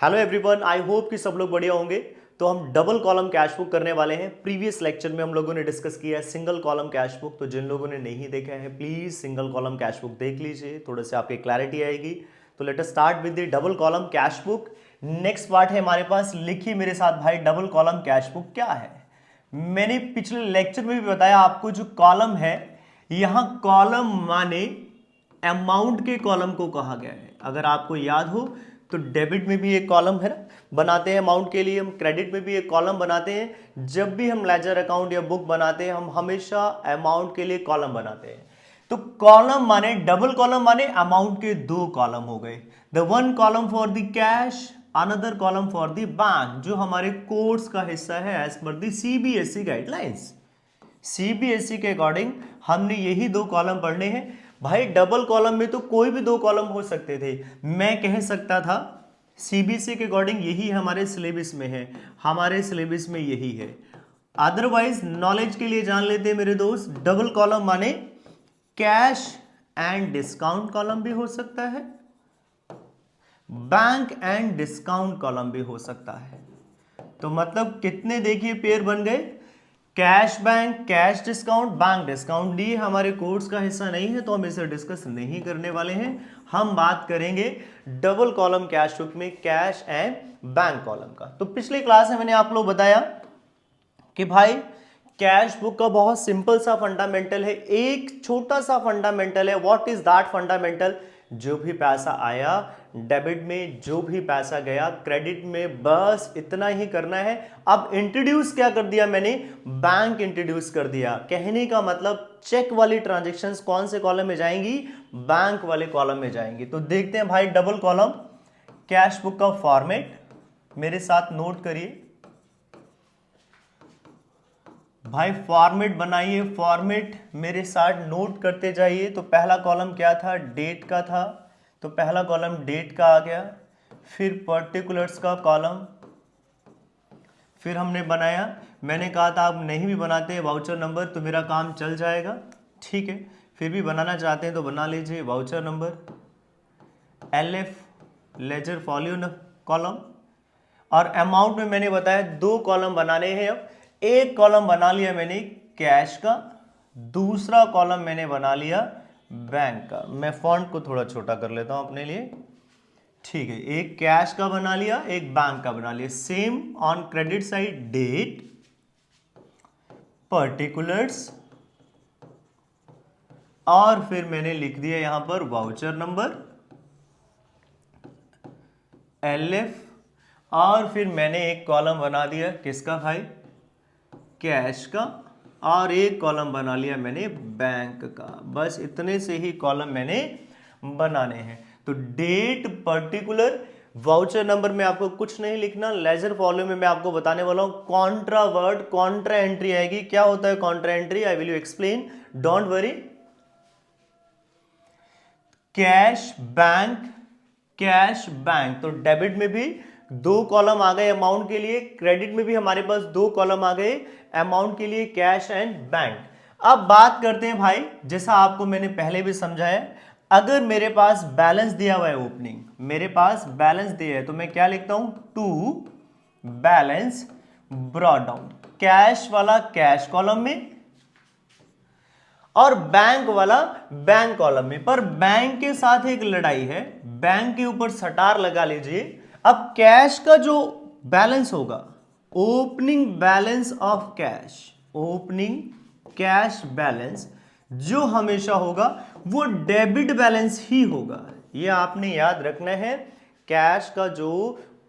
Hello everyone, I hope कि सब लोग बढ़िया होंगे। तो हम डबल कॉलम कैश बुक करने वाले हैं। प्रीवियस लेक्चर में हम लोगों ने डिस्कस किया है सिंगल कॉलम कैश बुक। तो जिन लोगों ने नहीं देखा है please single column cash book देख लीजिए, थोड़े से आपकी क्लैरिटी आएगी। तो let us start with the double column cash book. Next part है हमारे पास, लिखिए मेरे साथ भाई, डबल कॉलम कैश बुक क्या है। मैंने पिछले लेक्चर में भी बताया आपको, जो कॉलम है यहां कॉलम माने अमाउंट के कॉलम को कहा गया है। अगर आपको याद हो तो डेबिट में भी एक कॉलम है ना, बनाते हैं अमाउंट के लिए, हम क्रेडिट में भी एक कॉलम बनाते हैं। जब भी हम लेजर अकाउंट या बुक बनाते हैं हम हमेशा अमाउंट के लिए कॉलम बनाते हैं। तो कॉलम माने, डबल कॉलम माने अमाउंट के दो कॉलम हो गए। The one column for the cash, another column for the bank, जो हमारे कोर्स का हिस्सा है as per the CBSE guidelines. CBSE के अकॉर्डिंग हमने यही दो कॉलम पढ़ने हैं भाई। डबल कॉलम में तो कोई भी दो कॉलम हो सकते थे, मैं कह सकता था सीबीएसई के अकॉर्डिंग यही हमारे सिलेबस में है, हमारे सिलेबस में यही है। अदरवाइज नॉलेज के लिए जान लेते हैं मेरे दोस्त, डबल कॉलम माने कैश एंड डिस्काउंट कॉलम भी हो सकता है, बैंक एंड डिस्काउंट कॉलम भी हो सकता है। तो मतलब कितने देखिए पेयर बन गए, cash bank, cash discount, bank discount. D हमारे कोर्स का हिस्सा नहीं है तो हम इसे डिस्कस नहीं करने वाले हैं। हम बात करेंगे डबल कॉलम कैश बुक में कैश एंड बैंक कॉलम का। तो पिछले क्लास में मैंने आप लोग बताया कि भाई कैश बुक का बहुत सिंपल सा फंडामेंटल है, एक छोटा सा फंडामेंटल है। What is that fundamental? जो भी पैसा आया डेबिट में, जो भी पैसा गया क्रेडिट में, बस इतना ही करना है। अब इंट्रोड्यूस क्या कर दिया मैंने? बैंक इंट्रोड्यूस कर दिया। कहने का मतलब चेक वाली ट्रांजेक्शन्स कौन से कॉलम में जाएंगी? बैंक वाले कॉलम में जाएंगी। तो देखते हैं भाई डबल कॉलम कैश बुक का फॉर्मेट, मेरे साथ नोट करिए भाई, फॉर्मेट बनाइए, फॉर्मेट मेरे साथ नोट करते जाइए। तो पहला कॉलम क्या था? डेट का था, तो पहला कॉलम डेट का आ गया। फिर पर्टिकुलर्स का कॉलम, फिर हमने बनाया, मैंने कहा था आप नहीं भी बनाते वाउचर नंबर तो मेरा काम चल जाएगा, ठीक है। फिर भी बनाना चाहते हैं तो बना लीजिए voucher number, LF ledger folio column. और अमाउंट में मैंने बताया दो कॉलम बनाने हैं। अब एक कॉलम बना लिया मैंने कैश का, दूसरा कॉलम मैंने बना लिया बैंक का। मैं फॉन्ट को थोड़ा छोटा कर लेता हूं अपने लिए, ठीक है। एक कैश का बना लिया, एक बैंक का बना लिया। Same on credit side date, particulars, और फिर मैंने लिख दिया यहां पर वाउचर नंबर, एलएफ, और फिर मैंने एक कॉलम बना दिया किसका भाई? कैश का, और एक कॉलम बना लिया मैंने बैंक का। बस इतने से ही कॉलम मैंने बनाने हैं। तो डेट, पर्टिकुलर, वाउचर नंबर में आपको कुछ नहीं लिखना। लेजर फॉलो में मैं आपको बताने वाला हूं कॉन्ट्रा वर्ड, कॉन्ट्रा एंट्री आएगी। क्या होता है Contra entry? I will you explain, don't worry. Cash bank, cash bank, तो डेबिट में भी दो कॉलम आ गए अमाउंट के लिए, क्रेडिट में भी हमारे पास दो कॉलम आ गए अमाउंट के लिए, कैश एंड बैंक। अब बात करते हैं भाई, जैसा आपको मैंने पहले भी समझाया, अगर मेरे पास बैलेंस दिया हुआ है ओपनिंग, मेरे पास बैलेंस दिया है तो मैं क्या लिखता हूं? To balance brought down. Cash वाला कैश कॉलम में और बैंक वाला बैंक कॉलम में। पर बैंक के साथ एक लड़ाई है, बैंक के ऊपर सटार लगा लीजिए। अब कैश का जो बैलेंस होगा, opening balance of cash, opening cash balance जो हमेशा होगा वो डेबिट बैलेंस ही होगा। ये आपने याद रखना है। कैश का जो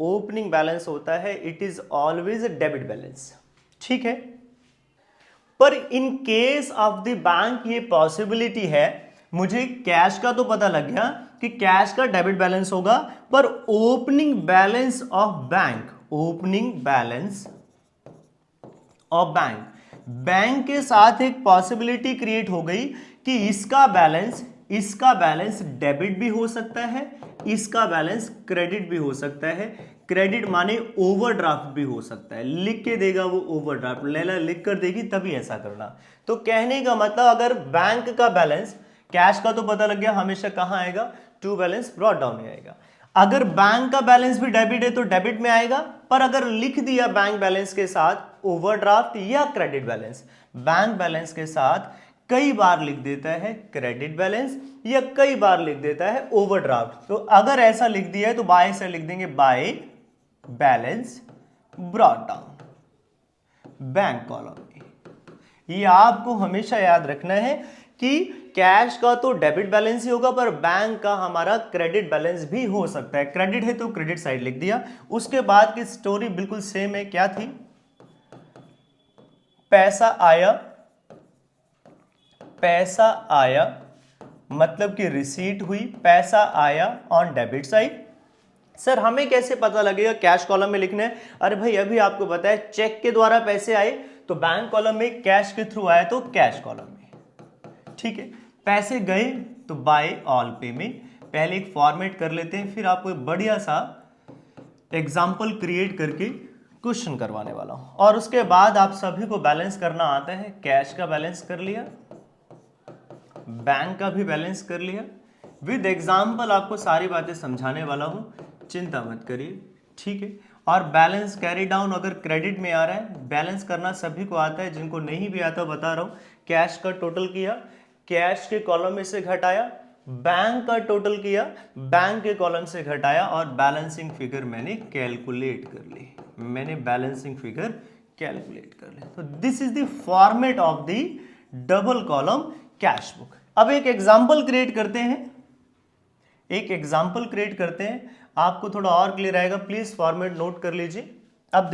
ओपनिंग बैलेंस होता है it is always debit balance, ठीक है। पर in case of the bank ये पॉसिबिलिटी है, मुझे कैश का तो पता लग गया कि कैश का डेबिट बैलेंस होगा, पर opening balance of bank, opening balance of bank, bank के साथ एक पॉसिबिलिटी क्रिएट हो गई कि इसका बैलेंस डेबिट भी हो सकता है, इसका बैलेंस क्रेडिट भी हो सकता है। क्रेडिट माने ओवरड्राफ्ट भी हो सकता है, लिख के देगा वो ओवरड्राफ्ट, लैला लिख कर देगी तभी ऐसा करना। तो कहने का मतलब अगर बैंक का बैलेंस, कैश का तो पता लग गया हमेशा कहां आएगा? टू बैलेंस ब्रॉट डाउन में आएगा। अगर बैंक का बैलेंस भी डेबिट है तो डेबिट में आएगा, पर अगर लिख दिया बैंक बैलेंस के साथ ओवरड्राफ्ट या क्रेडिट बैलेंस, बैंक बैलेंस के साथ कई बार लिख देता है क्रेडिट बैलेंस या कई बार लिख देता है ओवरड्राफ्ट। तो अगर ऐसा लिख दिया है तो बाय से लिख देंगे by balance brought down bank column में। ये आपको हमेशा याद रखना है कि कैश का तो डेबिट बैलेंस ही होगा, पर बैंक का हमारा क्रेडिट बैलेंस भी हो सकता है। क्रेडिट है तो क्रेडिट साइड लिख दिया। उसके बाद की स्टोरी बिल्कुल सेम है। क्या थी? पैसा आया मतलब कि रिसीट हुई, पैसा आया ऑन डेबिट साइड। सर हमें कैसे पता लगेगा कैश कॉलम में लिखना है? अरे भाई अभी आपको पता है चेक के द्वारा पैसे आए तो बैंक कॉलम में, कैश के थ्रू आए तो कैश कॉलम में। ठीक है, पैसे गए तो बाय ऑल पे में। पहले एक फॉर्मेट कर लेते हैं, फिर आपको एक बढ़िया सा एग्जाम्पल क्रिएट करके क्वेश्चन करवाने वाला हूं। और उसके बाद आप सभी को बैलेंस करना आता है। कैश का बैलेंस कर लिया, बैंक का भी बैलेंस कर लिया। विद एग्जाम्पल आपको सारी बातें समझाने वाला हूं, चिंता मत करिए। ठीक है, और बैलेंस कैरी डाउन अगर क्रेडिट में आ रहा है, बैलेंस करना सभी को आता है, जिनको नहीं भी आता बता रहा हूं। कैश का टोटल किया, कैश के कॉलम में से घटाया, बैंक का टोटल किया, बैंक के कॉलम से घटाया, और बैलेंसिंग फिगर मैंने कैलकुलेट कर ली। तो this is the format of the double column cash book. अब एक एग्जाम्पल क्रिएट करते हैं, आपको थोड़ा और क्लियर आएगा। प्लीज फॉर्मेट नोट कर लीजिए। अब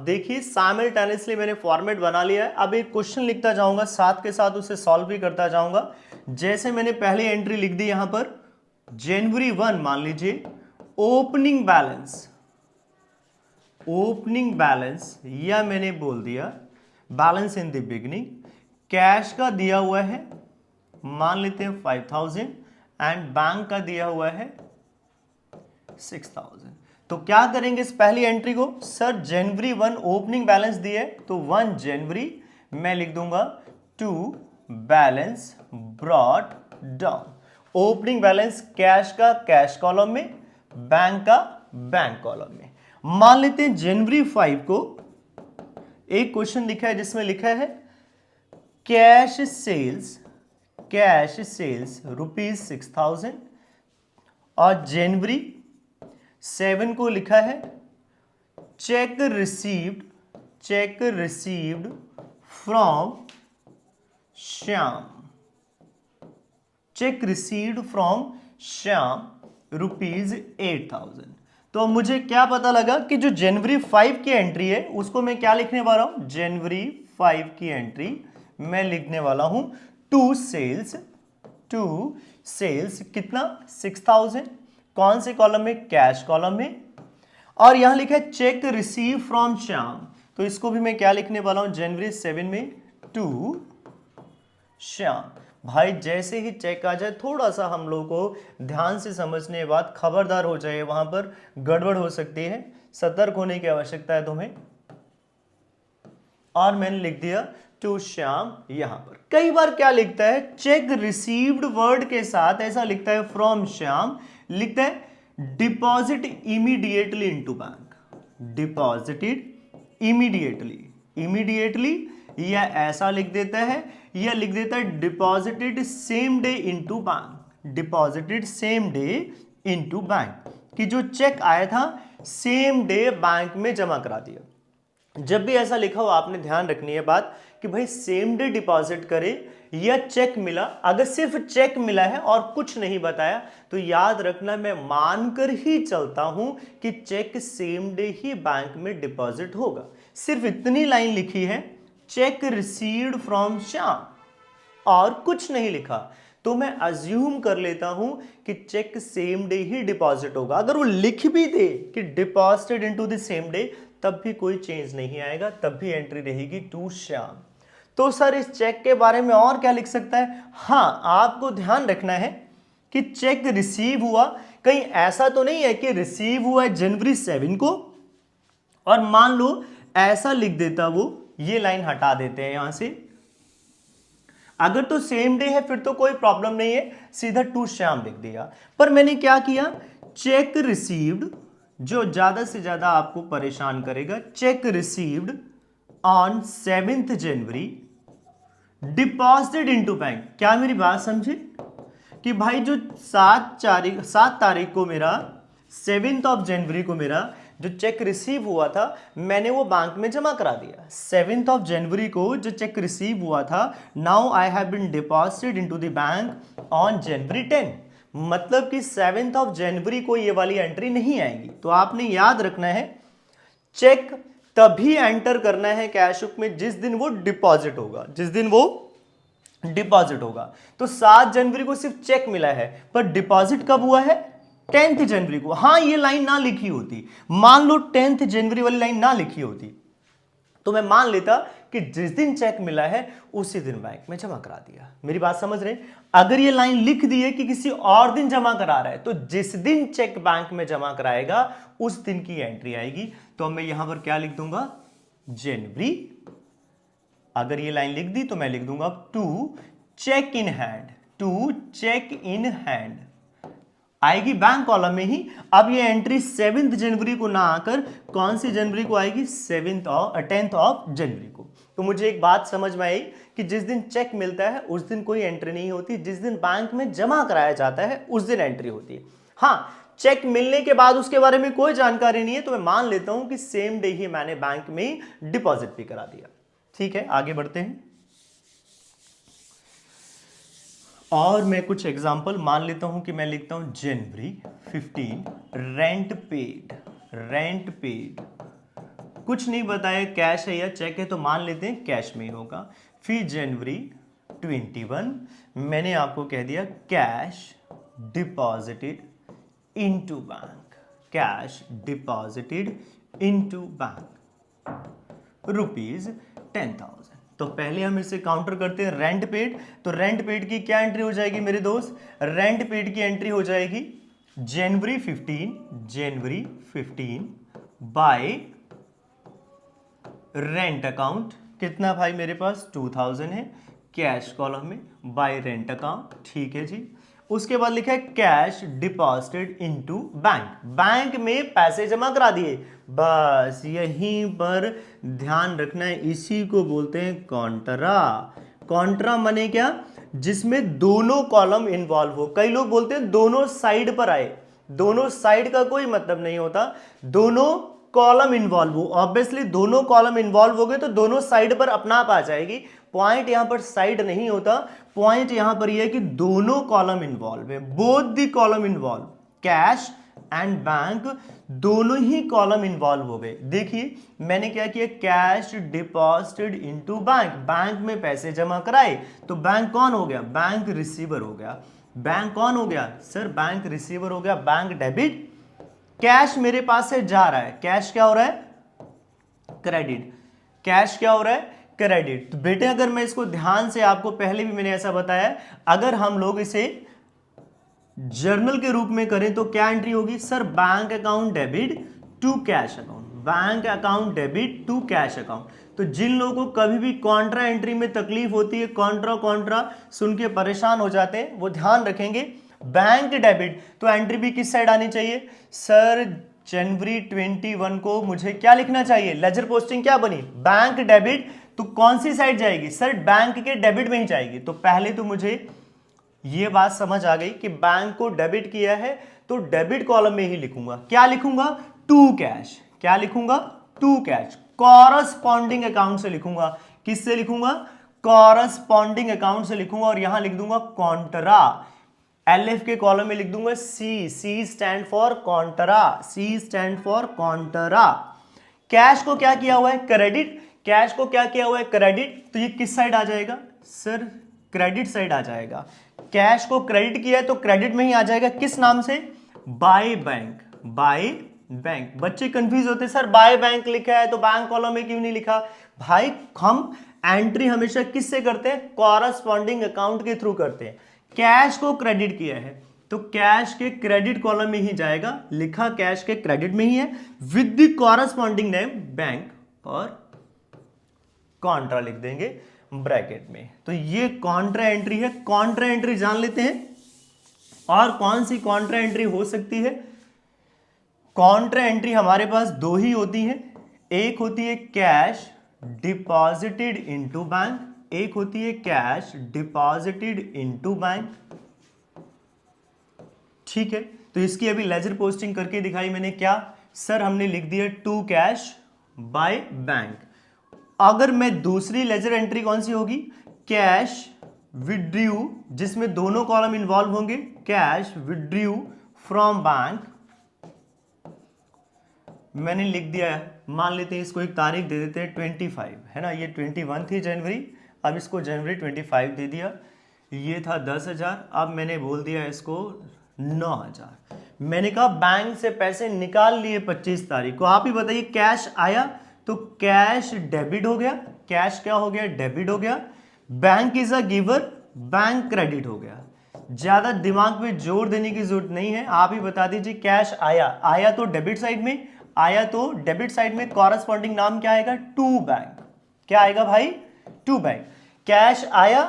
देखिए साइमल्टेनियसली मैंने फॉर्मेट बना लिया है। अब एक क्वेश्चन लिखता जाऊंगा, साथ के साथ उसे सॉल्व भी करता जाऊंगा। जैसे मैंने पहली एंट्री लिख दी यहां पर जनवरी 1, मान लीजिए ओपनिंग बैलेंस, या मैंने बोल दिया balance in the beginning. Cash का दिया हुआ है, मान लेते हैं 5000, एंड बैंक का दिया हुआ है 6000। तो क्या करेंगे इस पहली एंट्री को? सर जनवरी 1 ओपनिंग बैलेंस दिए तो 1 जनवरी मैं लिख दूंगा 2 balance brought down. Opening balance cash का कैश कॉलम में, बैंक का बैंक कॉलम में। मान लेते हैं जनवरी 5 को एक क्वेश्चन लिखा है जिसमें लिखा है कैश सेल्स ₹6000, और जनवरी 7 को लिखा है चेक रिसीव्ड फ्रॉम श्याम ₹8000। तो मुझे क्या पता लगा कि जो जनवरी 5 की एंट्री है उसको मैं क्या लिखने वाला हूं? जनवरी 5 की एंट्री मैं लिखने वाला हूं टू सेल्स कितना? 6000। कौन से कॉलम में? कैश कॉलम में। और यहां लिखा है चेक रिसीव फ्रॉम श्याम, तो इसको भी मैं क्या लिखने वाला हूं? जनवरी 7 में टू श्याम। भाई जैसे ही चेक आ जाए थोड़ा सा हम लोग को ध्यान से समझने के बाद खबरदार हो जाए, वहां पर गड़बड़ हो सकती है, सतर्क होने की आवश्यकता है तुम्हें। और मैंने लिख दिया टू श्याम। यहां पर कई बार क्या लिखता है, चेक रिसीव्ड वर्ड के साथ ऐसा लिखता है फ्रॉम श्याम, लिखता है deposit immediately into bank, deposited immediately, या ऐसा लिख देता है, या लिख देता है deposited same day into bank, कि जो चेक आया था सेम डे बैंक में जमा करा दिया। जब भी ऐसा लिखा हो आपने ध्यान रखनी है बात कि भाई सेम डे डिपॉजिट करे या चेक मिला। अगर सिर्फ चेक मिला है और कुछ नहीं बताया तो याद रखना मैं मानकर ही चलता हूं कि चेक सेम डे ही बैंक में डिपॉजिट होगा। सिर्फ इतनी लाइन लिखी है चेक रिसीव्ड फ्रॉम श्याम और कुछ नहीं लिखा, तो मैं अज्यूम कर लेता हूं कि चेक सेम डे ही डिपॉजिट होगा। अगर वो लिख भी दे कि deposited into the same day, तब भी कोई चेंज नहीं आएगा, तब भी एंट्री रहेगी टू श्याम। तो सर इस चेक के बारे में और क्या लिख सकता है? हाँ, आपको ध्यान रखना है कि चेक रिसीव हुआ, कहीं ऐसा तो नहीं है कि रिसीव हुआ है जनवरी 7 को, और मान लो ऐसा लिख देता वो, ये लाइन हटा देते हैं यहां से, अगर तो सेम डे है फिर तो कोई प्रॉब्लम नहीं है, सीधा टू श्याम लिख दिया। पर मैंने क्या किया, चेक रिसीव्ड, जो ज्यादा से ज्यादा आपको परेशान करेगा, check received on 7th January deposited into bank. क्या मेरी बात समझे कि भाई जो 7 तारीख को मेरा 7th ऑफ जनवरी को मेरा जो चेक रिसीव हुआ था मैंने वो बैंक में जमा करा दिया। 7th ऑफ जनवरी को जो चेक रिसीव हुआ था, now I have been deposited into the bank on January 10। मतलब कि 7th ऑफ जनवरी को ये वाली एंट्री नहीं आएगी। तो आपने याद रखना है, चेक तभी एंटर करना है कैश बुक में जिस दिन वो डिपॉजिट होगा, जिस दिन वो डिपॉजिट होगा। तो 7 जनवरी को सिर्फ चेक मिला है, पर डिपॉजिट कब हुआ है, 10th जनवरी को। हाँ, ये लाइन ना लिखी होती, मान लो 10th जनवरी वाली लाइन ना लिखी होती, तो मैं मान लेता कि जिस दिन चेक मिला है उसी दिन बैंक में जमा करा दिया। मेरी बात समझ रहे हैं? अगर ये लाइन लिख दी है कि किसी और दिन जमा करा रहा है, तो जिस दिन चेक बैंक में जमा कराएगा उस दिन की एंट्री आएगी। तो मैं यहां पर क्या लिख दूंगा, जनवरी। अगर ये लाइन लिख दी तो मैं लिख दूंगा to cheque in hand, to cheque in hand आएगी बैंक कॉलम में ही। अब ये एंट्री 7th जनवरी को ना आकर कौन सी जनवरी को आएगी, 10th ऑफ जनवरी को। तो मुझे एक बात समझ में आई कि जिस दिन चेक मिलता है उस दिन कोई एंट्री नहीं होती, जिस दिन बैंक में जमा कराया जाता है उस दिन एंट्री होती है। हाँ, चेक मिलने के बाद उसके बारे में कोई जानकारी नहीं है, तो मैं मान लेता हूं कि सेम डे ही मैंने बैंक में डिपॉजिट भी करा दिया। ठीक है, आगे बढ़ते हैं। और मैं कुछ एग्जांपल मान लेता हूं कि मैं लिखता हूं जनवरी 15 रेंट पेड, रेंट पेड कुछ नहीं बताया कैश है या चेक है, तो मान लेते हैं कैश में ही होगा। फिर जनवरी 21 मैंने आपको कह दिया cash deposited into bank, cash deposited into bank ₹10,000। तो पहले हम इसे काउंटर करते हैं रेंट पेड। तो रेंट पेड की क्या एंट्री हो जाएगी मेरे दोस्त, रेंट पेड की एंट्री हो जाएगी जनवरी 15 बाय रेंट अकाउंट। कितना भाई मेरे पास 2000 है कैश कॉलम में, बाय रेंट अकाउंट। ठीक है जी। उसके बाद लिखा है cash deposited into bank, bank में पैसे जमा करा दिए। बस यहीं पर ध्यान रखना है, इसी को बोलते हैं कॉन्ट्रा। कॉन्ट्रा माने क्या, जिसमें दोनों कॉलम इन्वॉल्व हो। कई लोग बोलते हैं दोनों साइड पर आए, दोनों साइड का कोई मतलब नहीं होता, दोनों कॉलम इन्वॉल्व हो। ऑब्वियसली दोनों कॉलम इन्वॉल्व हो गए तो दोनों साइड पर अपना आप आ जाएगी। पॉइंट यहां पर साइड नहीं होता, पॉइंट यहां पर यह है कि दोनों कॉलम इन्वॉल्व है, both the column involve, cash and bank दोनों ही कॉलम इन्वॉल्व हो गए। देखिए मैंने क्या किया, cash deposited into bank, bank में पैसे जमा कराए। तो बैंक कौन हो गया, बैंक रिसीवर हो गया। बैंक कौन हो गया सर, बैंक रिसीवर हो गया। बैंक डेबिट, कैश मेरे पास से जा रहा है, कैश क्या हो रहा है, क्रेडिट। कैश क्या हो रहा है, क्रेडिट। तो बेटे अगर मैं इसको ध्यान से, आपको पहले भी मैंने ऐसा बताया, अगर हम लोग इसे जर्नल के रूप में करें तो क्या एंट्री होगी sir, bank account debit to cash account, bank account debit to cash account. तो जिन लोगों को कभी भी कॉन्ट्रा एंट्री में तकलीफ होती है, कॉन्ट्रा कॉन्ट्रा सुन के परेशान हो जाते हैं, वो ध्यान रखेंगे बैंक डेबिट, तो एंट्री भी किस साइड आनी चाहिए सर, जनवरी 21 को मुझे क्या लिखना चाहिए, लेजर पोस्टिंग क्या बनी, बैंक डेबिट। तो कौन सी साइड जाएगी सर, बैंक के डेबिट में ही जाएगी। तो पहले तो मुझे ये बात समझ आ गई कि बैंक को डेबिट किया है तो डेबिट कॉलम में ही लिखूंगा। क्या लिखूंगा, टू कैश। क्या लिखूंगा, टू कैश। कॉरस्पॉन्डिंग अकाउंट से लिखूंगा। किससे लिखूंगा, कॉरस्पॉन्डिंग अकाउंट से लिखूंगा। और यहां लिख दूंगा कॉन्ट्रा, एलएफ के कॉलम में लिख दूंगा C, C stand for contra, C stand for contra. Cash को क्या किया हुआ है, क्रेडिट। कैश को क्या किया हुआ है, क्रेडिट। तो ये किस साइड आ जाएगा सर, क्रेडिट साइड आ जाएगा। कैश को क्रेडिट किया है तो क्रेडिट में ही आ जाएगा, किस नाम से, बाय बैंक, बाय बैंक। बच्चे कंफ्यूज होते हैं सर बाय बैंक लिखा है तो बैंक कॉलम में क्यों नहीं लिखा। भाई हम एंट्री हमेशा किससे करते हैं, कॉरस्पॉन्डिंग अकाउंट के थ्रू करते हैं। कैश को क्रेडिट किया है तो कैश के क्रेडिट कॉलम में ही जाएगा, लिखा कैश के क्रेडिट में ही है, with the corresponding name bank, और कॉन्ट्रा लिख देंगे। ब्रैकेट में। तो ये कॉन्ट्रा एंट्री है। कॉन्ट्रा एंट्री जान लेते हैं, और कौन सी कॉन्ट्रा एंट्री हो सकती है। कॉन्ट्रा एंट्री हमारे पास दो ही होती है, एक होती है कैश डिपॉजिटेड इनटू बैंक, एक होती है कैश डिपॉजिटेड इनटू बैंक। ठीक है, तो इसकी अभी लेजर पोस्टिंग करके दिखाई मैंने। क्या सर, हमने लिख दिया टू कैश बाय बैंक। अगर मैं दूसरी लेजर एंट्री कौन सी होगी, कैश विड्रू, जिसमें दोनों कॉलम इन्वॉल्व होंगे, कैश विड्रू फ्रॉम बैंक। मैंने लिख दिया है, मान लेते हैं इसको एक तारीख दे देते हैं 25, है ना, ये 21 थी जनवरी, अब इसको जनवरी 25 दे दिया। ये था 10,000, अब मैंने बोल दिया इसको 9,000। मैंने कहा बैंक से पैसे निकाल लिए 25 तारीख को। आप ही बताइए, कैश आया तो कैश डेबिट हो गया, कैश क्या हो गया, डेबिट हो गया। Bank is a giver, bank credit हो गया। ज्यादा दिमाग पे जोर देने की जरूरत नहीं है, आप ही बता दीजिए। कैश आया, आया तो डेबिट साइड में, आया तो डेबिट साइड में कॉरस्पॉन्डिंग नाम क्या आएगा, टू बैंक। क्या आएगा भाई, टू बैंक। कैश आया,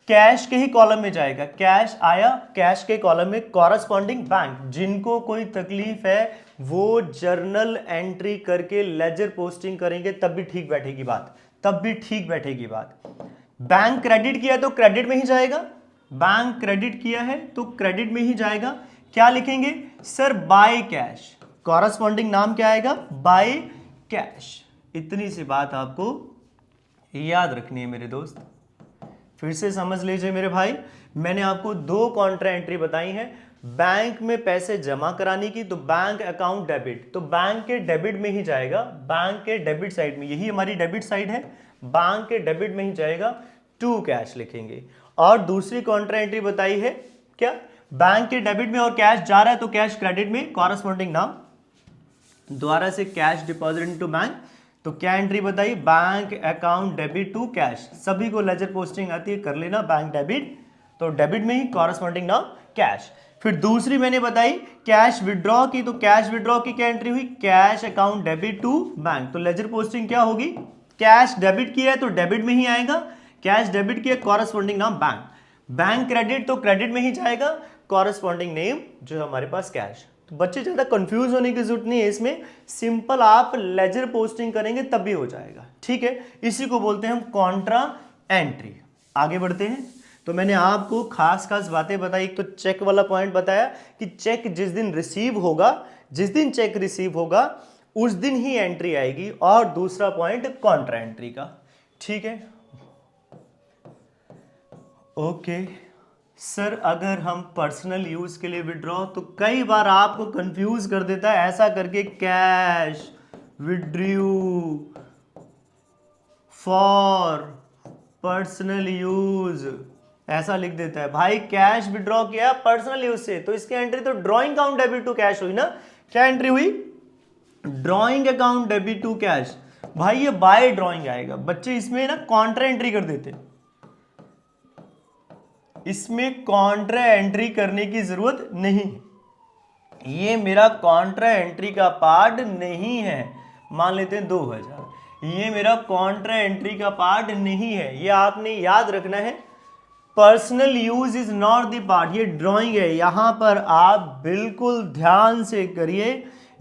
कैश के ही कॉलम में जाएगा, कैश आया कैश के कॉलम में, कॉरस्पॉन्डिंग बैंक। जिनको कोई तकलीफ है वो जर्नल एंट्री करके लेजर पोस्टिंग करेंगे, तब भी ठीक बैठेगी बात, तब भी ठीक बैठेगी बात। बैंक क्रेडिट किया तो क्रेडिट में ही जाएगा, बैंक क्रेडिट किया है तो क्रेडिट में ही जाएगा। क्या लिखेंगे सर, बाय कैश, कॉरस्पॉन्डिंग नाम क्या आएगा, बाय कैश। इतनी सी बात आपको याद रखनी है मेरे दोस्त। फिर से समझ लीजिए मेरे भाई, मैंने आपको दो कॉन्ट्रा एंट्री बताई हैं। बैंक में पैसे जमा कराने की, तो बैंक अकाउंट डेबिट, तो बैंक के डेबिट में ही जाएगा, बैंक के डेबिट साइड में, यही हमारी डेबिट साइड है, बैंक के डेबिट में ही जाएगा, टू कैश लिखेंगे। और दूसरी कॉन्ट्रा एंट्री बताई है क्या, बैंक के डेबिट में और कैश जा रहा है तो कैश क्रेडिट में, कॉरस्पॉन्डिंग नाम द्वारा से कैश डिपॉजिट इनटू बैंक। तो क्या एंट्री बताई, bank account debit to cash. सभी को लेजर पोस्टिंग आती है, कर लेना, बैंक डेबिट, तो डेबिट में ही कॉरस्पॉन्डिंग नाम कैश। फिर दूसरी मैंने बताई कैश विड्रॉ की, तो कैश विड्रॉ की क्या एंट्री हुई, cash account debit to bank. तो लेजर पोस्टिंग क्या होगी, कैश डेबिट किया है तो डेबिट में ही आएगा, कैश डेबिट किया कॉरस्पॉन्डिंग नाम बैंक। बैंक क्रेडिट तो क्रेडिट में ही जाएगा, कॉरस्पॉन्डिंग नेम जो हमारे पास कैश। तो बच्चे ज्यादा कंफ्यूज होने की जरूरत नहीं है इसमें, सिंपल आप लेजर पोस्टिंग करेंगे तब भी हो जाएगा। ठीक है, इसी को बोलते हैं हम कॉन्ट्रा एंट्री। आगे बढ़ते हैं। तो मैंने आपको खास खास बातें बताई। एक तो चेक वाला पॉइंट बताया कि चेक जिस दिन रिसीव होगा, जिस दिन चेक रिसीव होगा उस दिन ही एंट्री आएगी। और दूसरा पॉइंट कॉन्ट्रा एंट्री का। ठीक है, ओके सर, अगर हम पर्सनल यूज के लिए विड्रॉ, तो कई बार आपको कंफ्यूज कर देता है ऐसा करके, cash withdrew for personal use ऐसा लिख देता है। भाई कैश विड्रॉ किया पर्सनल यूज से, तो इसकी एंट्री तो drawing account debit to cash हुई ना। क्या एंट्री हुई, drawing account debit to cash. भाई ये बाय ड्रॉइंग आएगा। बच्चे इसमें ना कॉन्ट्रा एंट्री कर देते, इसमें कॉन्ट्रा एंट्री करने की जरूरत नहीं, ये मेरा कॉन्ट्रा एंट्री का पार्ट नहीं है। मान लेते हैं 2000, ये मेरा कॉन्ट्रा एंट्री का पार्ट नहीं है, ये आपने याद रखना है। Personal use is not the part, ये ड्राइंग है। यहां पर आप बिल्कुल ध्यान से करिए,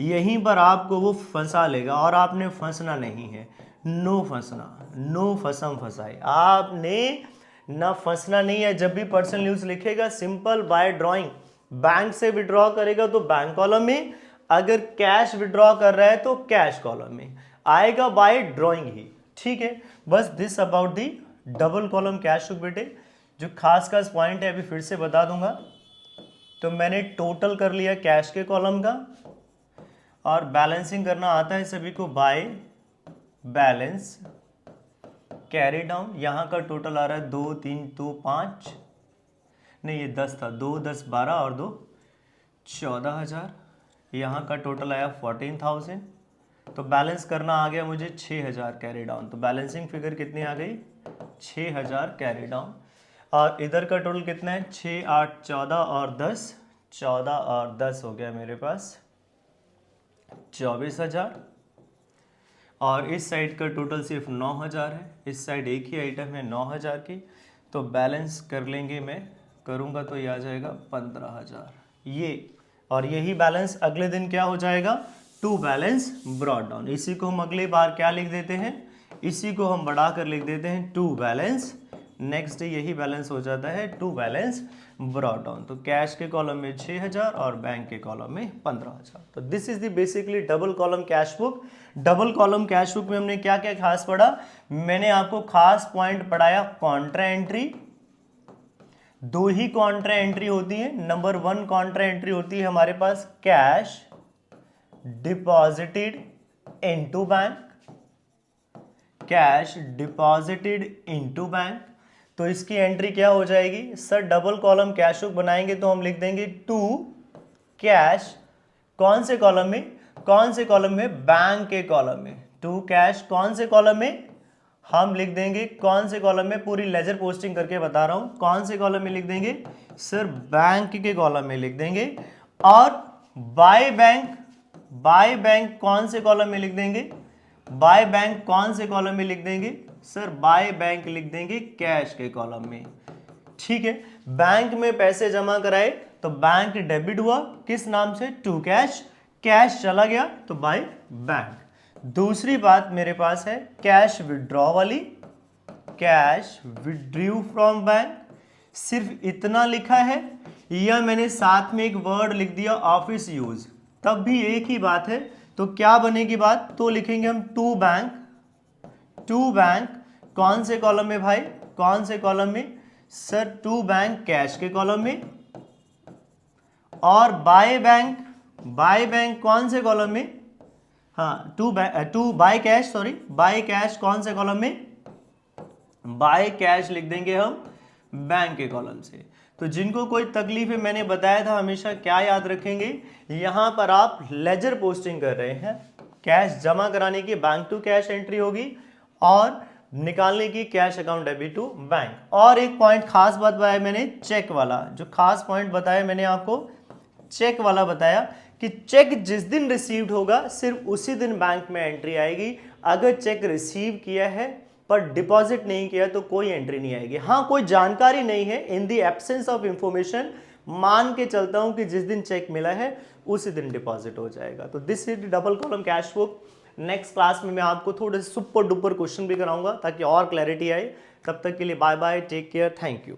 यहीं पर आपको वो फंसा लेगा और आपने फंसना नहीं है। नो फंसना, नो फसम फसाए, आपने ना फंसना नहीं है। जब भी पर्सनल यूज लिखेगा सिंपल बाय ड्राइंग, बैंक से विड्रॉ करेगा तो बैंक कॉलम में, अगर कैश विड्रॉ कर रहा है तो कैश कॉलम में आएगा, बाय ड्राइंग ही। ठीक है, बस this about the double column cash book बेटे। जो खास खास पॉइंट है अभी फिर से बता दूंगा। तो मैंने टोटल कर लिया कैश के कॉलम का, और बैलेंसिंग करना आता है सभी को, बाय बैलेंस कैरी डाउन। यहाँ का टोटल आ रहा है 2 3 2 5, नहीं ये 10 था, 2 10 12 और 2 14,000। यहाँ का टोटल आया 14,000। तो बैलेंस करना आ गया मुझे 6,000 कैरी डाउन। तो बैलेंसिंग फिगर कितनी आ गई, 6,000 कैरी डाउन। और इधर का टोटल कितना है, 6 8 14 और 10, 14 और 10 हो गया मेरे पास 24,000। और इस साइड का टोटल सिर्फ 9,000 है, इस साइड एक ही आइटम है 9,000 की, तो बैलेंस कर लेंगे, मैं करूँगा तो ये आ जाएगा 15,000 ये, और यही बैलेंस अगले दिन क्या हो जाएगा, टू बैलेंस ब्रॉट डाउन। इसी को हम अगली बार क्या लिख देते हैं, इसी को हम बढ़ा कर लिख देते हैं टू बैलेंस, नेक्स्ट डे यही बैलेंस हो जाता है टू बैलेंस ब्रॉट डाउन। तो कैश के कॉलम में 6,000 और बैंक के कॉलम में 15,000। तो this is the basically double column cash book. Double column cash book में हमने क्या क्या खास पढ़ा, मैंने आपको खास पॉइंट पढ़ाया कॉन्ट्रा एंट्री, दो ही कॉन्ट्रा एंट्री होती है। नंबर 1 कॉन्ट्रा एंट्री होती है हमारे पास cash deposited into bank, cash deposited into bank. तो इसकी एंट्री क्या हो जाएगी sir, double column cash book बनाएंगे तो हम लिख देंगे टू कैश, कौन से कॉलम में, कौन से कॉलम में, बैंक के कॉलम में। टू कैश कौन से कॉलम में, हम लिख देंगे कौन से कॉलम में, पूरी लेजर पोस्टिंग करके बता रहा हूं, कौन से कॉलम में लिख देंगे सर, बैंक के कॉलम में लिख देंगे। और बाय बैंक, बाय बैंक कौन से कॉलम में लिख देंगे, बाय बैंक कौन से कॉलम में लिख देंगे सर, बाय बैंक लिख देंगे कैश के कॉलम में। ठीक है, बैंक में पैसे जमा कराए तो बैंक डेबिट हुआ, किस नाम से, टू कैश, कैश चला गया तो बाय बैंक। दूसरी बात मेरे पास है कैश विड्रॉ वाली, कैश विड्रू फ्रॉम बैंक, सिर्फ इतना लिखा है या मैंने साथ में एक वर्ड लिख दिया ऑफिस यूज, तब भी एक ही बात है। तो क्या बनेगी बात, तो लिखेंगे हम टू बैंक, टू बैंक कौन से कॉलम में भाई, कौन से कॉलम में सर, टू बैंक कैश के कॉलम में। और बाय बैंक, बाय बैंक कौन से कॉलम में, हाँ to by cash, sorry by cash कौन से कॉलम में, बाय कैश लिख देंगे हम बैंक के कॉलम से। तो जिनको कोई तकलीफ है, मैंने बताया था हमेशा क्या याद रखेंगे, यहां पर आप लेजर पोस्टिंग कर रहे हैं, कैश जमा कराने की बैंक टू कैश एंट्री होगी और निकालने की cash account debit to bank. और एक पॉइंट खास बात बताया मैंने, चेक वाला, जो खास पॉइंट बताया मैंने आपको चेक वाला बताया कि चेक जिस दिन रिसीव्ड होगा सिर्फ उसी दिन बैंक में एंट्री आएगी। अगर चेक रिसीव किया है पर डिपॉजिट नहीं किया तो कोई एंट्री नहीं आएगी। हाँ, कोई जानकारी नहीं है, in the absence of information मान के चलता हूं कि जिस दिन चेक मिला है उसी दिन डिपॉजिट हो जाएगा। तो this is double column cash book. Next class में मैं आपको थोड़े सुपर डुपर क्वेश्चन भी कराऊंगा ताकि और क्लैरिटी आए। तब तक के लिए bye bye, take care, thank you.